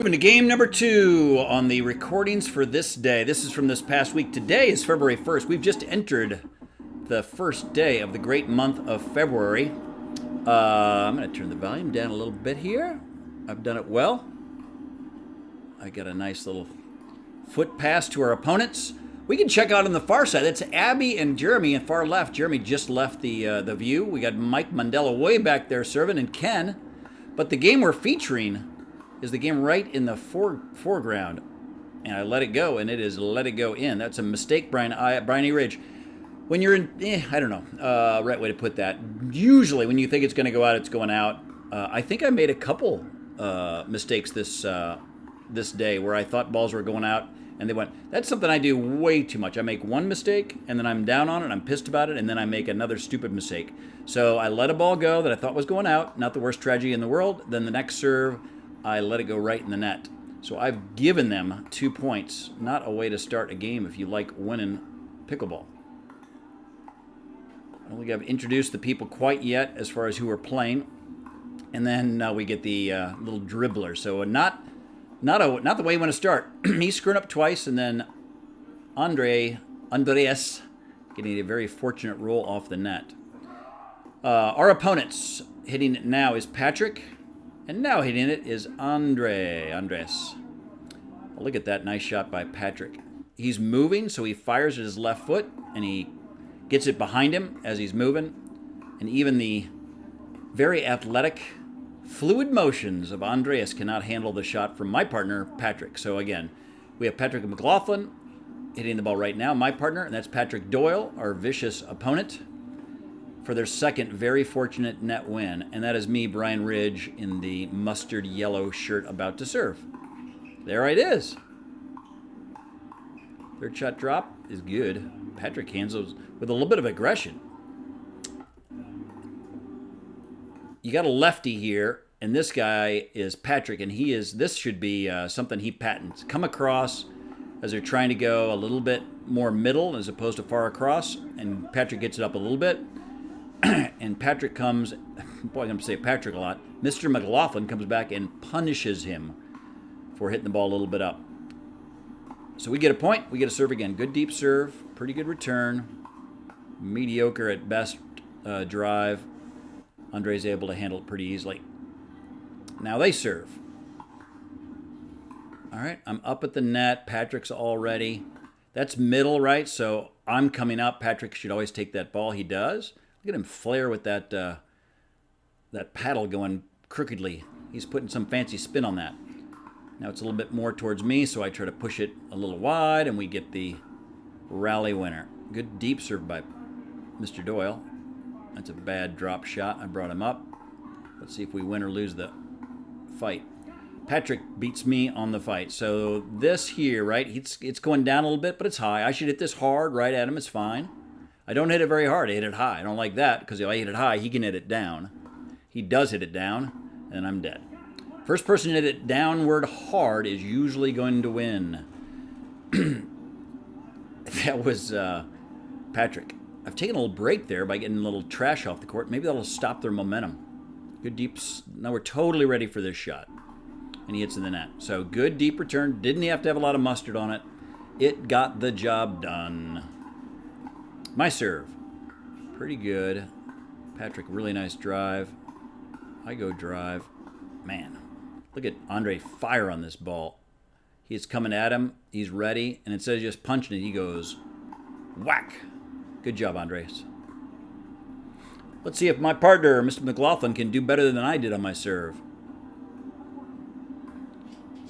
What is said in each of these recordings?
Moving to game number 2 on the recordings for this day. This is from this past week. Today is February 1st. We've just entered the first day of the great month of February. I'm going to turn the volume down a little bit here. I've done it well. I got a nice little foot pass to our opponents. We can check out on the far side. That's Abby and Jeremy and far left. Jeremy just left the view. We got Mike Mandela way back there serving and Ken. But the game we're featuring is the game right in the foreground. And I let it go, and it is let it go in. That's a mistake, Brian E. Ridge. When you're in, I don't know, right way to put that. Usually when you think it's going to go out, it's going out. I think I made a couple mistakes this day where I thought balls were going out, and they went. That's something I do way too much. I make one mistake, and then I'm down on it, I'm pissed about it, and then I make another stupid mistake. So I let a ball go that I thought was going out, not the worst tragedy in the world. Then the next serve, I let it go right in the net. So I've given them 2 points. Not a way to start a game if you like winning pickleball. I don't think I've introduced the people quite yet as far as who are playing. And then we get the little dribbler. So not the way you want to start. He's screwing up twice, and then Andreas getting a very fortunate roll off the net. Our opponents hitting it now is Patrick. And now hitting it is Andres. Well, look at that nice shot by Patrick. He's moving, so he fires at his left foot, and he gets it behind him as he's moving. And even the very athletic, fluid motions of Andreas cannot handle the shot from my partner, Patrick. So again, we have Patrick McLaughlin hitting the ball right now, my partner, and that's Patrick Doyle, our vicious opponent, for their second very fortunate net win. And that is me, Brian Ridge, in the mustard yellow shirt about to serve. There it is. Third shot drop is good. Patrick handles with a little bit of aggression. You got a lefty here, and this guy is Patrick, and this should be something he patents. Come across as they're trying to go a little bit more middle as opposed to far across, and Patrick gets it up a little bit. And Patrick comes, boy, I'm going to say Patrick a lot. Mr. McLaughlin comes back and punishes him for hitting the ball a little bit up. So we get a point. We get a serve again. Good deep serve. Pretty good return. Mediocre at best drive. Andre's able to handle it pretty easily. Now they serve. All right, I'm up at the net. Patrick's all ready. That's middle, right? So I'm coming up. Patrick should always take that ball. He does. Look at him flare with that that paddle going crookedly. He's putting some fancy spin on that. Now it's a little bit more towards me, so I try to push it a little wide, and we get the rally winner. Good deep serve by Mr. Doyle. That's a bad drop shot. I brought him up. Let's see if we win or lose the fight. Patrick beats me on the fight. So this here, right, it's going down a little bit, but it's high. I should hit this hard right at him. It's fine. I don't hit it very hard. I hit it high. I don't like that, because if I hit it high, he can hit it down. He does hit it down, and I'm dead. First person to hit it downward hard is usually going to win. That was Patrick. I've taken a little break there by getting a little trash off the court. Maybe that'll stop their momentum. Good deep. Now we're totally ready for this shot. And he hits in the net. So good deep return. Didn't have to have a lot of mustard on it. It got the job done. My serve. Pretty good. Patrick, really nice drive. I go drive. Man, look at Andre fire on this ball. He's coming at him. He's ready. And instead of just punching it, he goes whack. Good job, Andres. Let's see if my partner, Mr. McLaughlin, can do better than I did on my serve.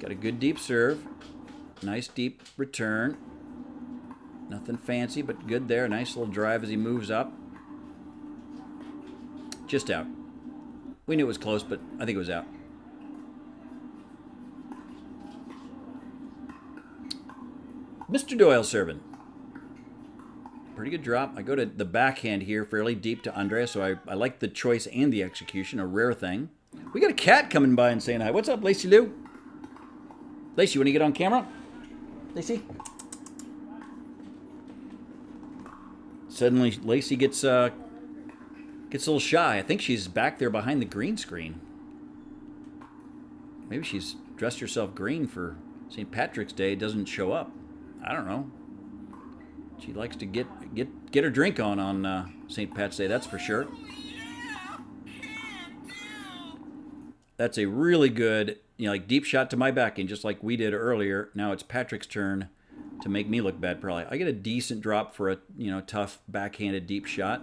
Got a good deep serve. Nice deep return. Nothing fancy, but good there. Nice little drive as he moves up. Just out. We knew it was close, but I think it was out. Mr. Doyle serving. Pretty good drop. I go to the backhand here, fairly deep to Andrea, so I like the choice and the execution, a rare thing. We got a cat coming by and saying hi. What's up, Lacey Lou? Lacey, you want to get on camera? Lacey? Suddenly, Lacey gets a little shy. I think she's back there behind the green screen. Maybe she's dressed herself green for St. Patrick's Day doesn't show up. I don't know. She likes to get her drink on St. Pat's Day, that's for sure. That's a really good, like deep shot to my backhand, just like we did earlier. Now it's Patrick's turn to make me look bad, probably. I get a decent drop for a, tough backhanded deep shot.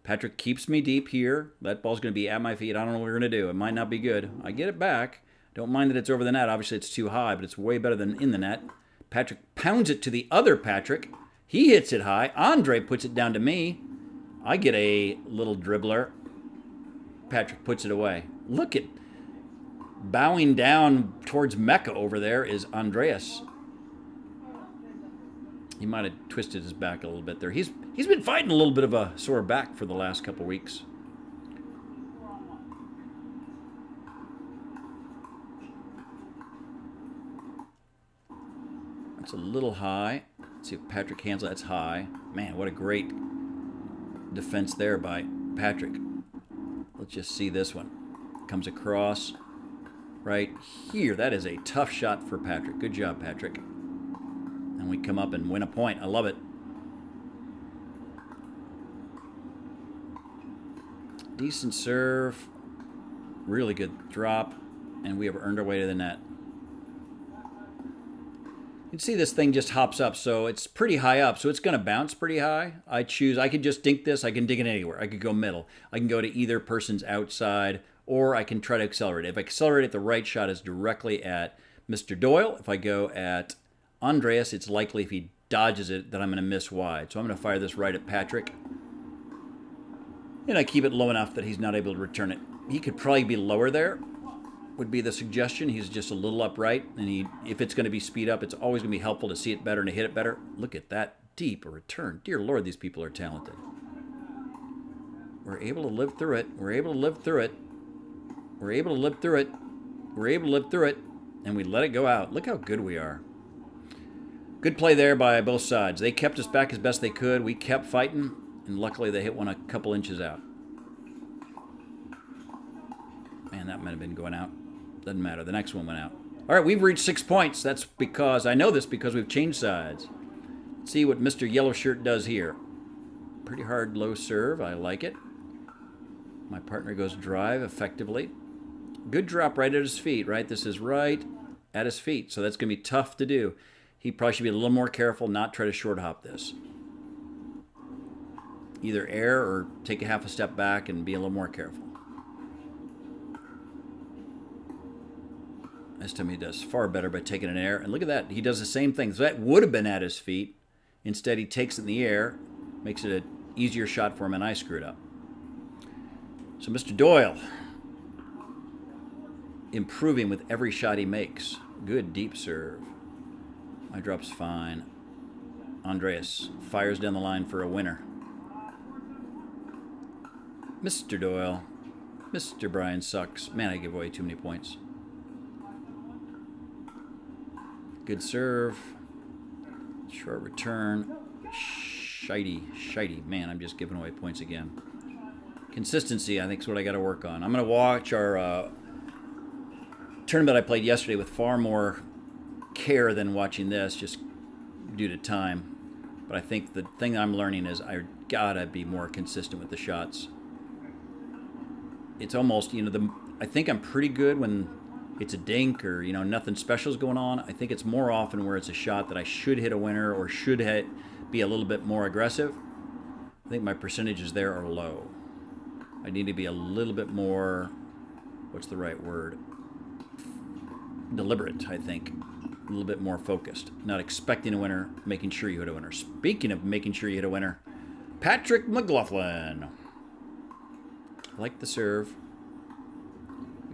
Patrick keeps me deep here. That ball's going to be at my feet. I don't know what we're going to do. It might not be good. I get it back. Don't mind that it's over the net. Obviously, it's too high, but it's way better than in the net. Patrick pounds it to the other Patrick. He hits it high. Andre puts it down to me. I get a little dribbler. Patrick puts it away. Look at bowing down towards Mecca over there is Andreas. He might have twisted his back a little bit there. He's been fighting a little bit of a sore back for the last couple weeks. That's a little high. Let's see if Patrick handles it. That's high. Man, what a great defense there by Patrick. Let's just see this one. Comes across right here. That is a tough shot for Patrick. Good job, Patrick. And we come up and win a point. I love it. Decent serve. Really good drop. And we have earned our way to the net. You can see this thing just hops up, so it's pretty high up, so it's going to bounce pretty high. I could just dink this. I can dink it anywhere. I could go middle. I can go to either person's outside, or I can try to accelerate it. If I accelerate it, the right shot is directly at Mr. Doyle. If I go at Andreas, it's likely if he dodges it that I'm going to miss wide. So I'm going to fire this right at Patrick. And I keep it low enough that he's not able to return it. He could probably be lower there, would be the suggestion. He's just a little upright, and if it's going to be speed up, it's always going to be helpful to see it better and to hit it better. Look at that deep a return. Dear Lord, these people are talented. We're able to live through it. We're able to live through it. We're able to live through it. We're able to live through it, and we let it go out. Look how good we are. Good play there by both sides. They kept us back as best they could. We kept fighting, and luckily they hit one a couple inches out. Man, that might have been going out. Doesn't matter. The next one went out. All right, we've reached 6 points. That's because, I know this because we've changed sides. Let's see what Mr. Yellow Shirt does here. Pretty hard low serve. I like it. My partner goes drive effectively. Good drop right at his feet, right? This is right at his feet, so that's going to be tough to do. He probably should be a little more careful, not try to short hop this. Either air or take a half a step back and be a little more careful. This time he does far better by taking an air. And look at that. He does the same thing. So that would have been at his feet. Instead, he takes it in the air. Makes it an easier shot for him, and I screwed up. So Mr. Doyle, improving with every shot he makes. Good deep serve. My drop's fine. Andreas fires down the line for a winner. Mr. Doyle. Mr. Brian sucks. Man, I give away too many points. Good serve. Short return. Shitey. Man, I'm just giving away points again. Consistency, I think, is what I got to work on. I'm going to watch our tournament I played yesterday with far more care than watching this, just due to time. But I think the thing I'm learning is I got to be more consistent with the shots. It's almost, I think I'm pretty good when it's a dink or, nothing special is going on. I think it's more often where it's a shot that I should hit a winner or should be a little bit more aggressive. I think my percentages there are low. I need to be a little bit more, what's the right word? Deliberate, I think. A little bit more focused. Not expecting a winner, making sure you hit a winner. Speaking of making sure you hit a winner, Patrick McLaughlin. I like the serve.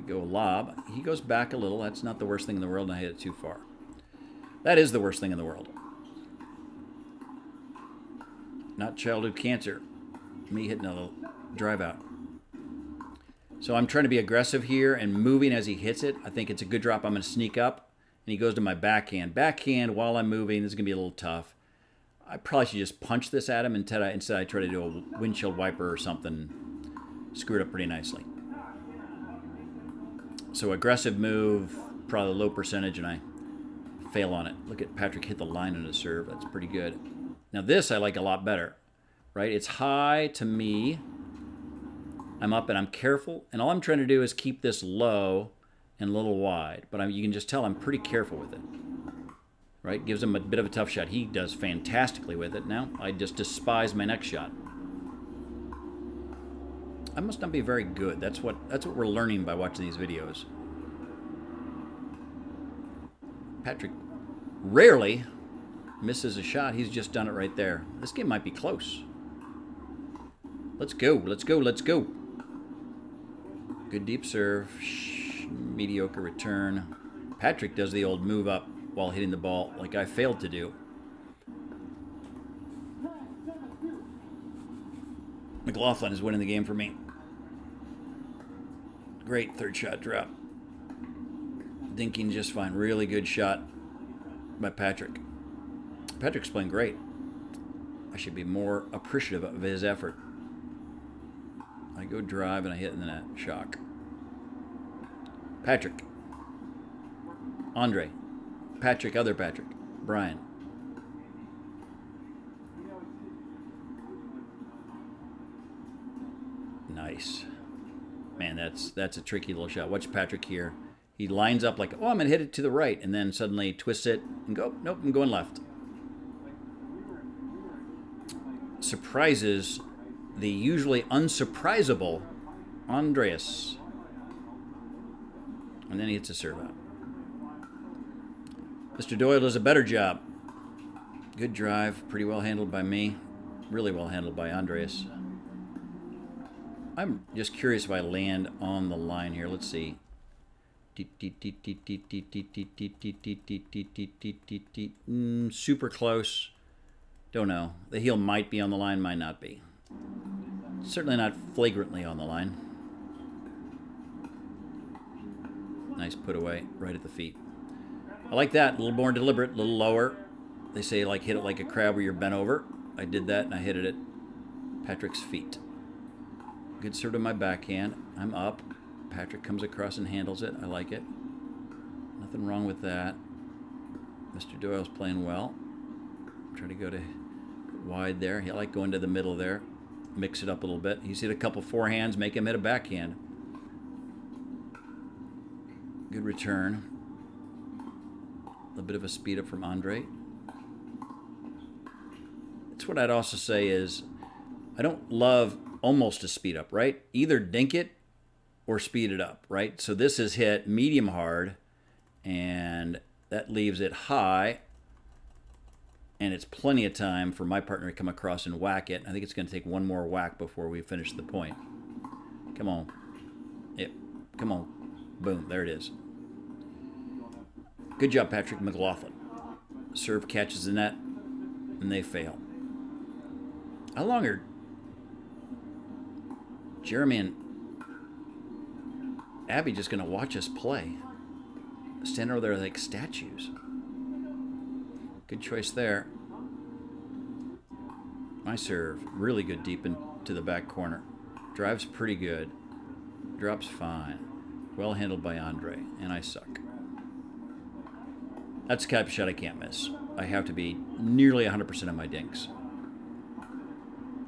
Go lob. He goes back a little. That's not the worst thing in the world, and I hit it too far. That is the worst thing in the world. Not childhood cancer. Me hitting a drive out. So I'm trying to be aggressive here and moving as he hits it. I think it's a good drop. I'm going to sneak up, and he goes to my backhand. Backhand while I'm moving. This is going to be a little tough. I probably should just punch this at him instead I try to do a windshield wiper or something. Screw it up pretty nicely. So aggressive move, probably low percentage, and I fail on it. Look at Patrick hit the line on his serve. That's pretty good. Now this I like a lot better, right? It's high to me. I'm up and I'm careful, and all I'm trying to do is keep this low and a little wide. But you can just tell I'm pretty careful with it, right? Gives him a bit of a tough shot. He does fantastically with it. Now I just despise my next shot. I must not be very good. That's what we're learning by watching these videos. Patrick rarely misses a shot. He's just done it right there. This game might be close. Let's go. Let's go. Let's go. Good deep serve. Mediocre return. Patrick does the old move up while hitting the ball like I failed to do. McLaughlin is winning the game for me. Great third shot drop. Dinking just fine. Really good shot by Patrick. Patrick's playing great. I should be more appreciative of his effort. I go drive and I hit in the net. Shock. Patrick. Andre. Patrick, other Patrick. Brian. Nice. Man, that's a tricky little shot. Watch Patrick here. He lines up like, oh, I'm going to hit it to the right, and then suddenly twists it and go, nope, I'm going left. Surprises the usually unsurprisable Andreas. And then he hits a serve out. Mr. Doyle does a better job. Good drive, pretty well handled by me. Really well handled by Andreas. I'm just curious if I land on the line here. Let's see. Super close. Don't know. The heel might be on the line, might not be. Certainly not flagrantly on the line. Nice put away right at the feet. I like that. A little more deliberate, a little lower. They say like hit it like a crab where you're bent over. I did that and I hit it at Patrick's feet. Good serve to my backhand. I'm up. Patrick comes across and handles it. I like it. Nothing wrong with that. Mr. Doyle's playing well. I'm trying to go to wide there. I like going to the middle there. Mix it up a little bit. He's hit a couple forehands, make him hit a backhand. Good return. A bit of a speed up from Andre. That's what I'd also say is I don't love almost a speed up, right? Either dink it or speed it up, right? So this is hit medium hard, and that leaves it high, and it's plenty of time for my partner to come across and whack it. I think it's going to take one more whack before we finish the point. Come on. Yep. Come on. Boom. There it is. Good job, Patrick McLaughlin. Serve catches the net, and they fail. How long are Jeremy and Abby just going to watch us play? Stand over there like statues. Good choice there. My serve, really good deep into the back corner. Drives pretty good. Drops fine. Well handled by Andre, and I suck. That's the type of shot I can't miss. I have to be nearly 100% on my dinks.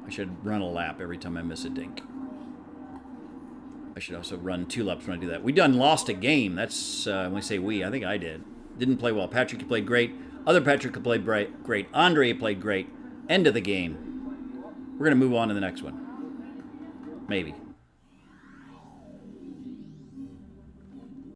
I should run a lap every time I miss a dink. I should also run 2 laps when I do that. We done lost a game. That's, when we say we, I think I did. Didn't play well. Patrick, you played great. Other Patrick played great. Andre played great. End of the game. We're going to move on to the next one. Maybe.